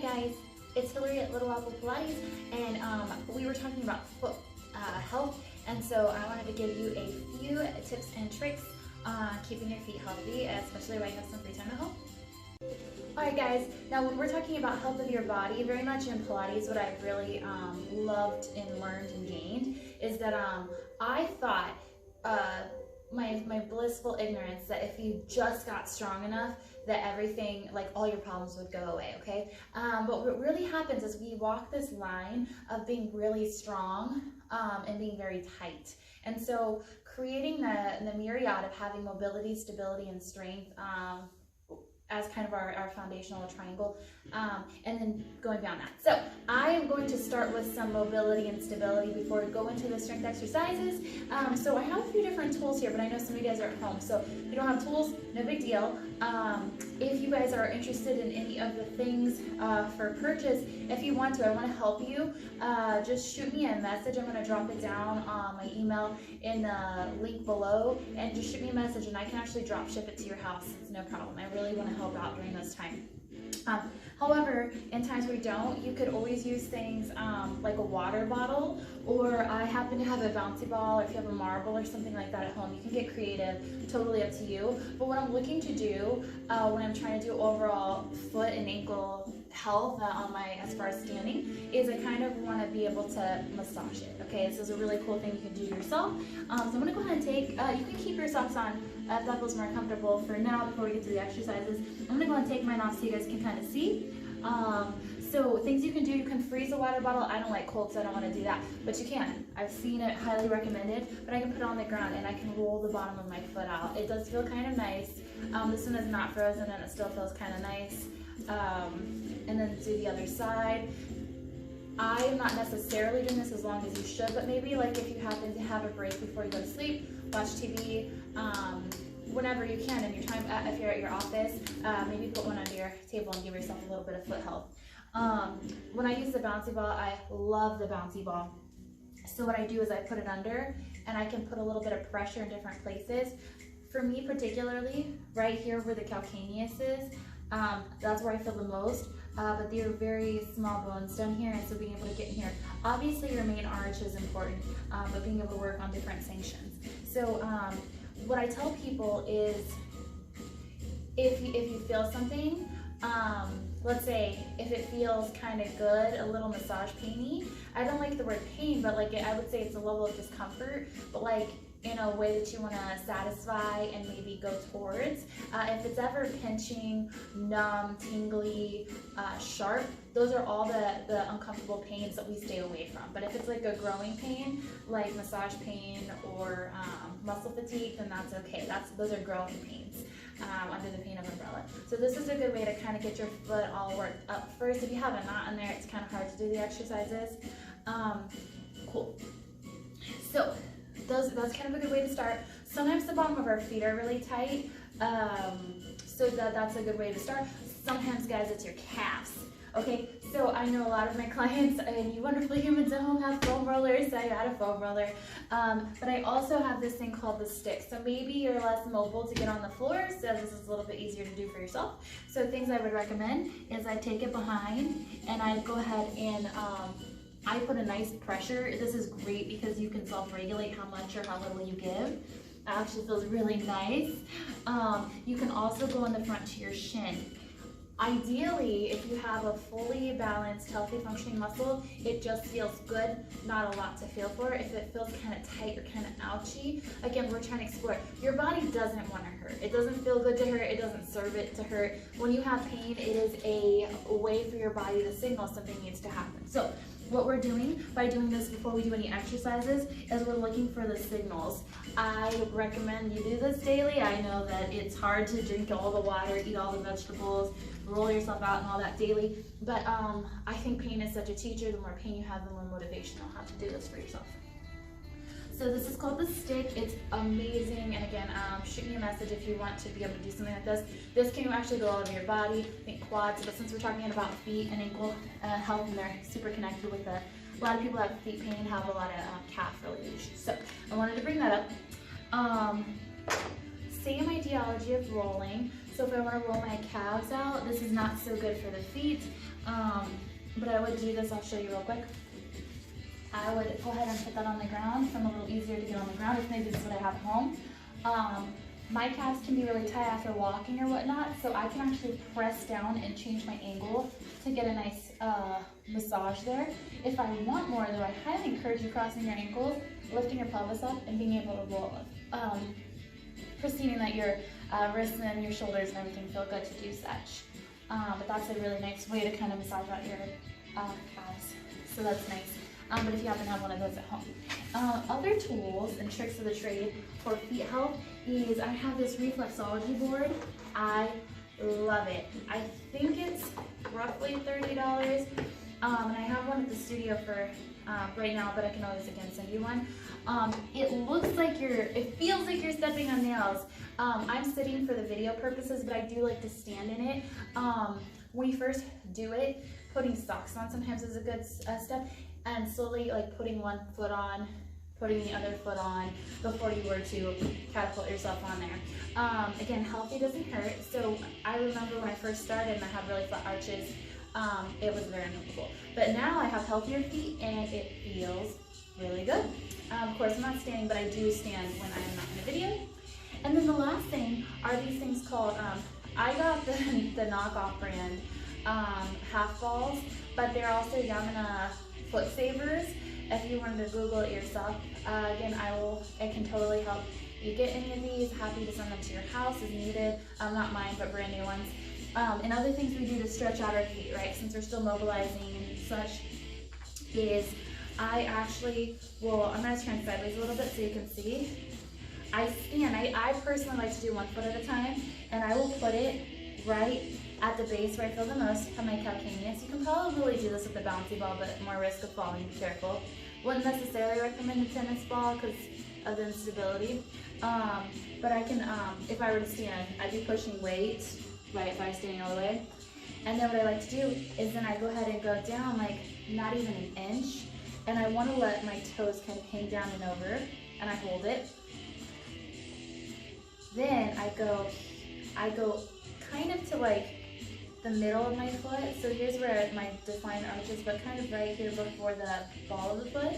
guys, it's Hilary at Little Apple Pilates, and we were talking about foot health, and so I wanted to give you a few tips and tricks on keeping your feet healthy, especially when you have some free time at home. Alright guys, now when we're talking about health of your body, very much in Pilates, what I've really loved and learned and gained is that I thought, my blissful ignorance, that if you just got strong enough that everything, like all your problems would go away, okay? But what really happens is we walk this line of being really strong and being very tight. And so creating the myriad of having mobility, stability, and strength as kind of our foundational triangle, and then going beyond that. So I am going to start with some mobility and stability before we go into the strength exercises. So I have a few different tools here, but I know some of you guys are at home, so if you don't have tools, no big deal. If you guys are interested in any of the things for purchase, if you want to, I want to help you, just shoot me a message. I'm going to drop it down on my email in the link below, and just shoot me a message and I can actually drop ship it to your house. It's no problem. I really want to help out during this time. However, in times where you don't, you could always use things like a water bottle, or I happen to have a bouncy ball, or if you have a marble or something like that at home, you can get creative, totally up to you. But what I'm looking to do when I'm trying to do overall foot and ankle health on my, as far as standing, is I kind of want to be able to massage it. Okay, this is a really cool thing you can do yourself. So I'm going to go ahead and take, you can keep your socks on if that feels more comfortable for now before we get to the exercises. I'm going to go ahead and take mine off so you guys can kind of see. So things you can do, you can freeze a water bottle. I don't like cold, so I don't want to do that, but you can. I've seen it highly recommended, but I can put it on the ground and I can roll the bottom of my foot out. It does feel kind of nice. This one is not frozen and it still feels kind of nice. And then do the other side. I am not necessarily doing this as long as you should, but maybe like if you happen to have a break before you go to sleep, watch TV, whenever you can in your time, if you're at your office, maybe put one under your table and give yourself a little bit of foot health. When I use the bouncy ball, I love the bouncy ball. So what I do is I put it under and I can put a little bit of pressure in different places. For me particularly, right here where the calcaneus is, that's where I feel the most. But there are very small bones down here, and so being able to get in here. Obviously your main arch is important, but being able to work on different sanctions. So what I tell people is, if you feel something, let's say if it feels kind of good, a little massage painy, I don't like the word pain, but like I would say it's a level of discomfort, but like in a way that you want to satisfy and maybe go towards. If it's ever pinching, numb, tingly, sharp, those are all the uncomfortable pains that we stay away from. But if it's like a growing pain, like massage pain or muscle fatigue, then that's okay. Those are growing pains under the pain of umbrella. So this is a good way to kind of get your foot all worked up first. If you have a knot in there, it's kind of hard to do the exercises. Cool. So that's kind of a good way to start. Sometimes the bottom of our feet are really tight, so that's a good way to start. Sometimes, guys, it's your calves. Okay, so I know a lot of my clients and you wonderful humans at home have foam rollers, so I got a foam roller. But I also have this thing called the stick. So maybe you're less mobile to get on the floor, so this is a little bit easier to do for yourself. So things I would recommend is I take it behind and I go ahead and I put a nice pressure. This is great because you can self-regulate how much or how little you give. It actually feels really nice. You can also go in the front to your shin. Ideally, if you have a fully balanced, healthy functioning muscle, it just feels good, not a lot to feel for. If it feels kind of tight or kind of ouchy, again, we're trying to explore. Your body doesn't want to hurt. It doesn't feel good to hurt. It doesn't serve it to hurt. When you have pain, it is a way for your body to signal something needs to happen. So what we're doing by doing this before we do any exercises is we're looking for the signals. I recommend you do this daily. I know that it's hard to drink all the water, eat all the vegetables, roll yourself out and all that daily, but I think pain is such a teacher. The more pain you have, the more motivation you'll have to do this for yourself. So this is called the stick. It's amazing, and again, shoot me a message if you want to be able to do something like this. This can actually go all over your body, I think quads, but since we're talking about feet and ankle health, and they're super connected with a lot of people that have feet pain have a lot of calf-related issues. So I wanted to bring that up. Same ideology of rolling. So if I want to roll my calves out, this is not so good for the feet, but I would do this. I'll show you real quick. I would go ahead and put that on the ground. So I'm a little easier to get on the ground if maybe this is what I have at home. My calves can be really tight after walking or whatnot, so I can actually press down and change my angle to get a nice massage there. If I want more though, I highly encourage you crossing your ankles, lifting your pelvis up, and being able to roll up. Perceiving that your wrists and your shoulders and everything feel good to do such. But that's a really nice way to kind of massage out your calves. So that's nice. But if you happen to have one of those at home. Other tools and tricks of the trade for feet health is I have this reflexology board. I love it. I think it's roughly $30. And I have one at the studio for right now, but I can always again send you one. It looks like it feels like you're stepping on nails. I'm sitting for the video purposes, but I do like to stand in it. When you first do it, putting socks on sometimes is a good step, and slowly like putting one foot on, putting the other foot on before you were to catapult yourself on there. Again, healthy doesn't hurt. So I remember when I first started and I had really flat arches, it was very uncomfortable. But now I have healthier feet and it feels really good. Of course, I'm not standing, but I do stand when I am not in a video. And then the last thing are these things called, I got the knockoff brand half balls, but they're also Yamana foot savers. If you wanted to Google it yourself, again, it can totally help you get any of these. Happy to send them to your house as needed. Not mine, but brand new ones. And other things we do to stretch out our feet, right, since we're still mobilizing and such, is I actually I'm going to turn sideways a little bit so you can see. I stand, I personally like to do one foot at a time, and I will put it right at the base where I feel the most of my calcaneus. You can probably do this with the bouncy ball, but more risk of falling, be careful. Wouldn't necessarily recommend a tennis ball because of the instability. But I can, if I were to stand, I'd be pushing weight, right, if I was standing all the way. And then what I like to do is then I go ahead and go down like not even an inch, and I want to let my toes kind of hang down and over, and I hold it. Then I go kind of to like the middle of my foot. So here's where my defined arch is, but kind of right here before the ball of the foot.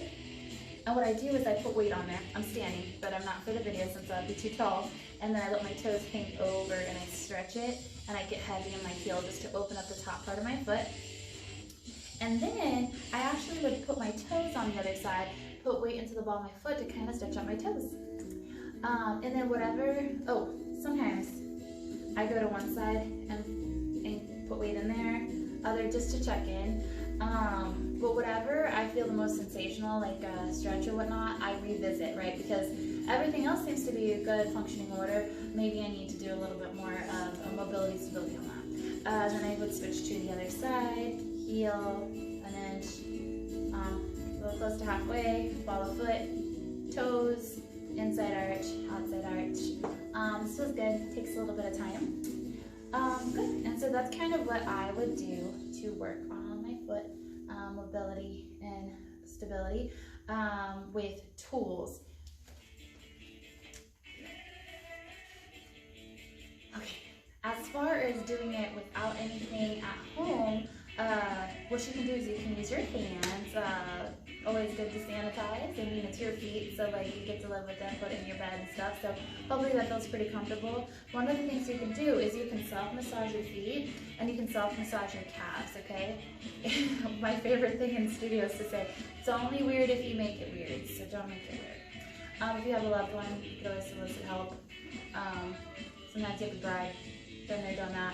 And what I do is I put weight on there. I'm standing, but I'm not for the video since I'd be too tall. And then I let my toes hang over and I stretch it, and I get heavy in my heel just to open up the top part of my foot. And then I actually would put my toes on the other side, put weight into the ball of my foot to kind of stretch out my toes. And then sometimes I go to one side and put weight in there, other just to check in. But whatever I feel the most sensational, like a stretch or whatnot, I revisit, right? Because everything else seems to be a good functioning order. Maybe I need to do a little bit more of a mobility stability on that. Then I would switch to the other side, heel, an inch, a little close to halfway, ball of foot, toes, inside arch, outside arch. This was good, takes a little bit of time. Good, and so that's kind of what I would do to work on my foot mobility and stability with tools. Okay, as far as doing it without anything at home, what you can do is you can use your hands. Always good to sanitize. I mean, it's your feet, so like you get to live with them, put it in your bed and stuff. So hopefully that feels pretty comfortable. One of the things you can do is you can self-massage your feet and you can self-massage your calves, okay? My favorite thing in studio is to say, it's only weird if you make it weird, so don't make it weird. If you have a loved one, you can always solicit help. Sometimes you have to bribe, been there, done that.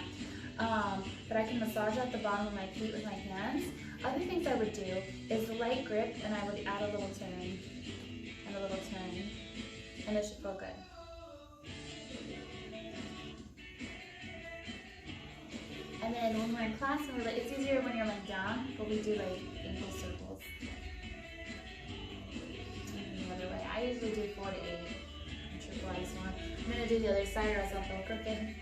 But I can massage out the bottom of my feet with my hands. Other things I would do is a light grip, and I would add a little turn, and a little turn, and it should feel good. And then when we're in class, it's easier when you're laying down, but we do like ankle circles. And the other way. I usually do 4 to 8. Triple ice one. I'm going to do the other side or else I'll feel crooked.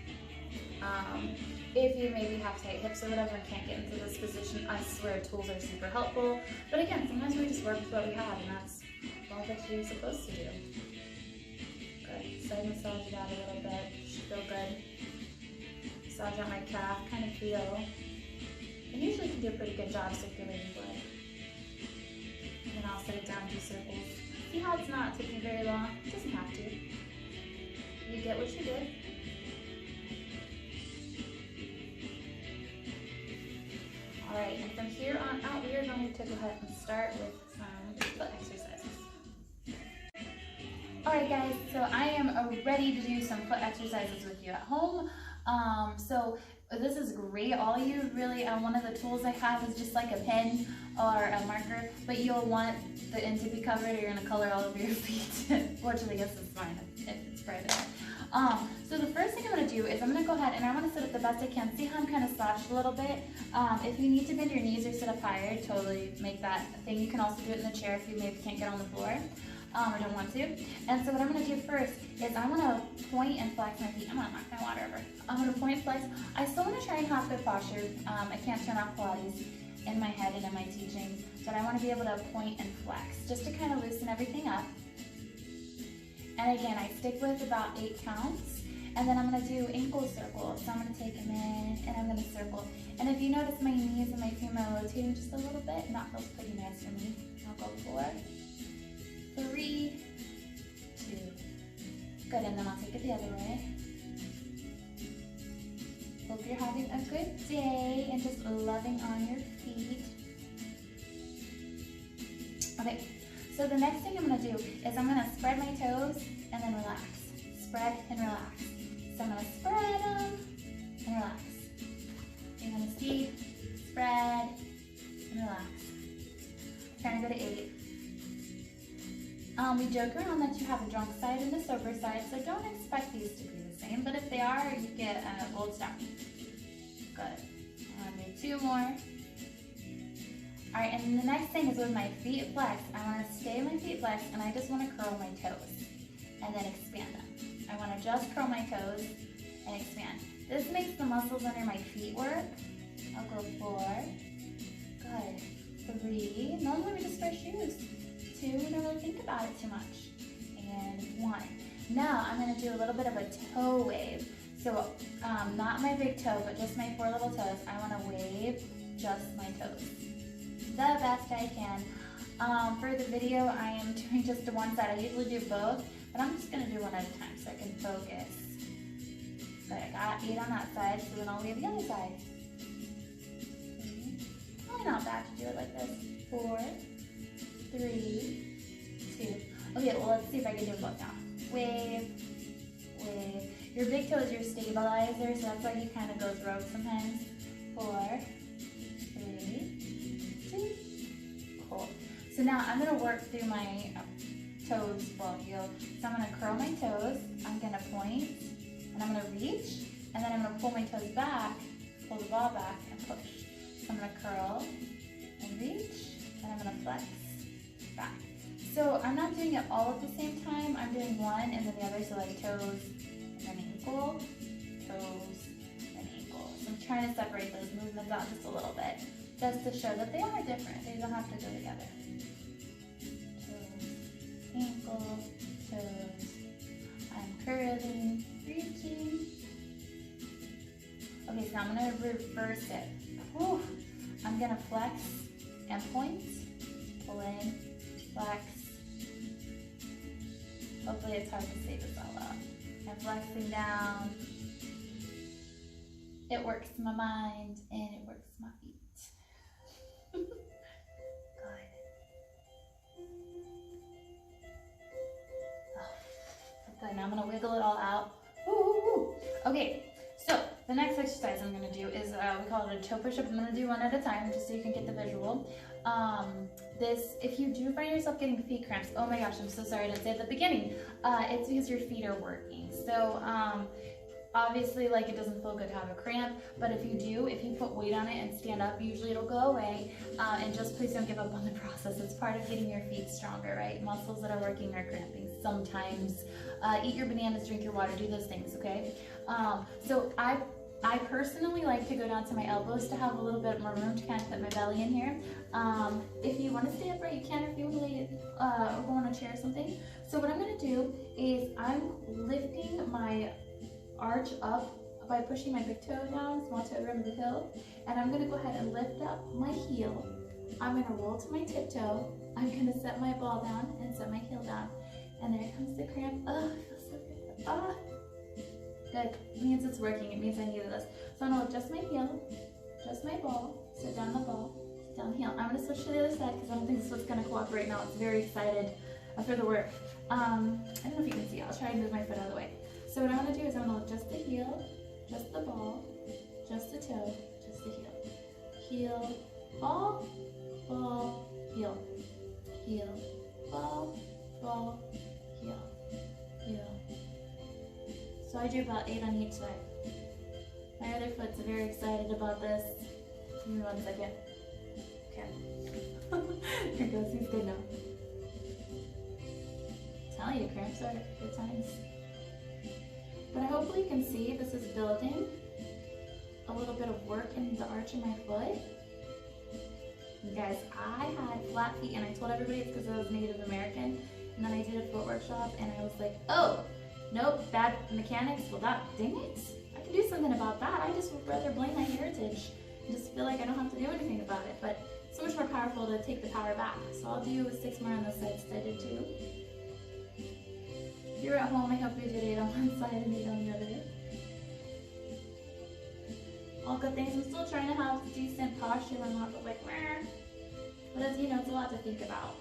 If you maybe have tight hips or whatever and can't get into this position, I swear tools are super helpful. But again, sometimes we just work with what we have, and that's all that you're supposed to do. Good. Side massage it out a little bit. Should feel good. massage out my calf, kind of feel. I usually can do a pretty good job circulating blood. And then I'll set it down, do circles. See how it's not taking very long? It doesn't have to. You get what you did. Alright, and from here on out, we are going to go ahead and start with some foot exercises. Alright guys, so I am ready to do some foot exercises with you at home. So this is great. All you really, one of the tools I have is just like a pen or a marker, but you'll want the end to be covered or you're going to color all over your feet. Fortunately, I guess it's fine if it's private. So the first thing I'm going to do is I'm going to go ahead and I want to sit up the best I can. See how I'm kind of slouched a little bit? If you need to bend your knees or sit up higher, totally make that a thing. You can also do it in the chair if you maybe can't get on the floor. Or don't want to. And so what I'm going to do first is I'm going to point and flex my feet. I'm going to knock my water over. I'm going to point and flex. I still want to try and have good posture. I can't turn off Pilates in my head and in my teaching, but I want to be able to point and flex just to kind of loosen everything up. And again, I stick with about 8 counts. And then I'm going to do ankle circles. So I'm going to take them in and I'm going to circle. And if you notice my knees and my femur rotating just a little bit, and that feels pretty nice for me. I'll go 4, 3, 2. Good, and then I'll take it the other way. Hope you're having a good day and just loving on your feet. Okay, so the next thing I'm going to do is I'm going to spread my toes and then relax. Spread and relax. So I'm going to spread them and relax. You're going to see, spread and relax. Trying to go to 8. We joke around that you have a drunk side and a sober side, so don't expect these to be the same, but if they are, you get a gold star. Good. I'm going to do 2 more. Alright, and the next thing is with my feet flexed. I want to stay my feet flexed, and I just want to curl my toes, and then expand them. I want to just curl my toes and expand. This makes the muscles under my feet work. I'll go 4. Good. 3. Normally we just wear shoes. 2, we don't really think about it too much. And 1. Now I'm going to do a little bit of a toe wave. So not my big toe, but just my 4 little toes. I want to wave just my toes. The best I can. For the video, I am doing just to one side. I usually do both, but I'm just going to do one at a time so I can focus. Good, I got 8 on that side, so then I'll wave the other side. Probably not bad to do it like this. 4, 3, 2. Okay, well let's see if I can do both now. Wave, wave. Your big toe is your stabilizer, so that's why he kind of goes rogue sometimes. 4, 3, 2. Cool. So now I'm going to work through my toes while you go. So I'm going to curl my toes, I'm going to point, and I'm going to reach, and then I'm going to pull my toes back, pull the ball back, and push. So I'm going to curl and reach, and I'm going to flex back. So I'm not doing it all at the same time. I'm doing one and then the other, so like toes and then ankle, toes and ankle. So I'm trying to separate those movements out just a little bit, just to show that they are different. They don't have to go together. Toes, ankle, toes. I'm curling, reaching. Okay, so I'm going to reverse it. Whew. I'm going to flex and point, pull in, flex. Hopefully it's hard to say this all out. I'm flexing down. It works my mind and it works my feet. Good. Oh, good. Now I'm going to wiggle it all out. Woo. Okay, so the next exercise I'm going to do is, we call it a toe push-up. I'm going to do one at a time just so you can get the visual. If you do find yourself getting feet cramps, oh my gosh, I'm so sorry to say at the beginning, it's because your feet are working. So obviously, like, it doesn't feel good to have a cramp, but if you put weight on it and stand up, usually it'll go away. And just please don't give up on the process. It's part of getting your feet stronger, right? Muscles that are working are cramping sometimes. Eat your bananas, drink your water, do those things, okay? So I personally like to go down to my elbows to have a little bit more room to kind of put my belly in here. If you want to stay upright, you can. If you want to lay or go on a chair or something. So what I'm going to do is I'm lifting my arch up by pushing my big toe down, small toe rim of the heel, and I'm gonna go ahead and lift up my heel. I'm gonna roll to my tiptoe. I'm gonna set my ball down and set my heel down. And there comes the cramp. Oh, it feels so good. Ah, good. It means it's working. It means I needed this. So I'm gonna adjust my heel, adjust my ball, sit down the ball, sit down the heel. I'm gonna switch to the other side because I don't think this one's gonna cooperate now. It's very excited for the work. I don't know if you can see. I'll try and move my foot out of the way. So what I'm gonna do is I'm gonna adjust the heel, adjust the ball, adjust the toe, adjust the heel. Heel, ball, ball, heel. Heel, ball, ball, heel, heel. So I do about 8 on each side. My other foot's very excited about this. Give me 1 second. Okay. Here goes, he's good now. I'm telling you, cramps are good times. But hopefully you can see this is building a little bit of work in the arch of my foot. You guys, I had flat feet and I told everybody it's because I was Native American. And then I did a foot workshop and I was like, oh, nope, bad mechanics. Well, dang it. I can do something about that. I just would rather blame my heritage and just feel like I don't have to do anything about it. But it's so much more powerful to take the power back. So I'll do 6 more on this side as I did too. If you're at home, I hope you did 8 on one side and 8 on the other. All good things. I'm still trying to have decent posture. I'm not like, meh. But as you know, it's a lot to think about.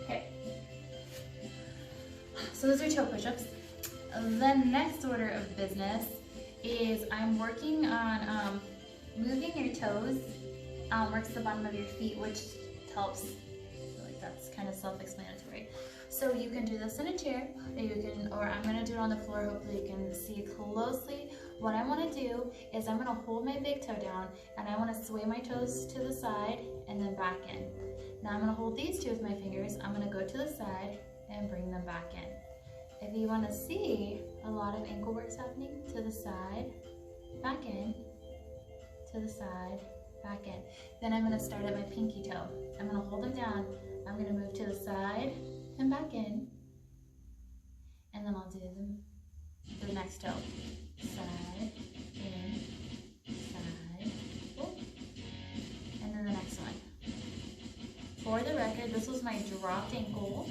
Okay. So those are toe push-ups. The next order of business is I'm working on moving your toes. Works the bottom of your feet, which helps. Like that's kind of self-explanatory. So you can do this in a chair, or I'm gonna do it on the floor. Hopefully you can see closely. What I wanna do is I'm gonna hold my big toe down and I wanna sway my toes to the side and then back in. Now I'm gonna hold these two with my fingers. I'm gonna go to the side and bring them back in. If you wanna see a lot of ankle works happening, to the side, back in, to the side, back in. Then I'm gonna start at my pinky toe. I'm gonna hold them down. I'm gonna move to the side and back in. And then I'll do the next toe. Side, in, side, oh. And then the next one. For the record, this was my dropped ankle.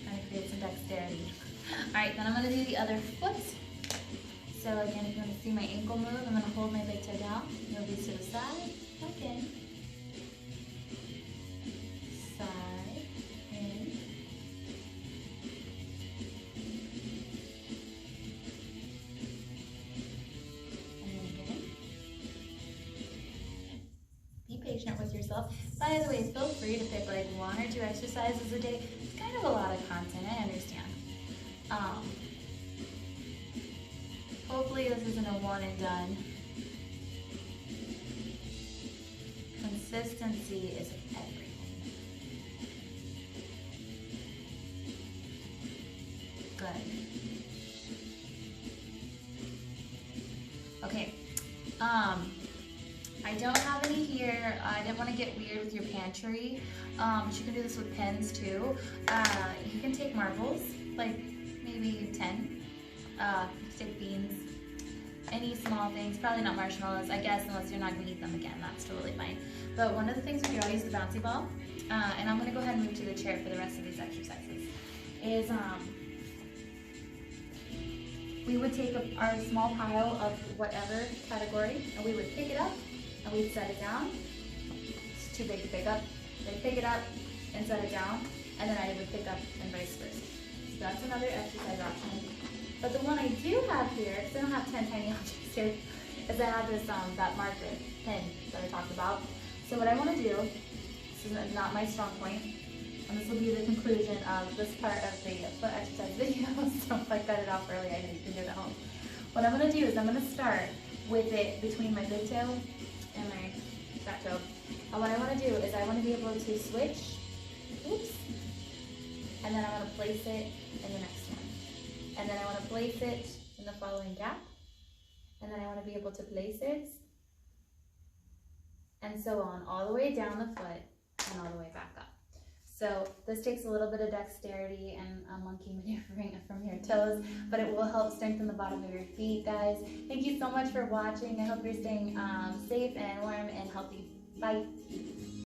Trying to create some dexterity. Alright, then I'm gonna do the other foot. So again, if you want to see my ankle move, I'm going to hold my big toe down, move these to the side, back in, side, in, and then again. Be patient with yourself. By the way, feel free to pick like 1 or 2 exercises a day. It's kind of a lot of content, I understand. Hopefully this isn't a one and done. Consistency is everything. Good. Okay. I don't have any here. I didn't want to get weird with your pantry. But you can do this with pens too. You can take marbles, like maybe 10. You can take beans, any small things, probably not marshmallows, I guess, unless you're not going to eat them again, that's totally fine. But one of the things we do, I'll use the bouncy ball, and I'm going to go ahead and move to the chair for the rest of these exercises, is we would take our small pile of whatever category, and we would pick it up, and we'd set it down. It's too big to pick up. They'd pick it up and set it down, and then I would pick up and vice versa. So that's another exercise option. But the one I do have here, because I don't have 10 tiny objects here, is I have this that marker pen that I talked about. So what I want to do, this is not my strong point, and this will be the conclusion of this part of the foot exercise video. So if I cut it off early, I know you can do it at home. What I'm going to do is I'm going to start with it between my big toe and my fat toe. And what I want to do is I want to be able to switch, oops, and then I want to place it in the next one. And then I want to place it in the following gap. And then I want to be able to place it. And so on, all the way down the foot. and all the way back up. So this takes a little bit of dexterity and monkey maneuvering from your toes, but it will help strengthen the bottom of your feet, guys. Thank you so much for watching. I hope you're staying safe and warm and healthy. Bye.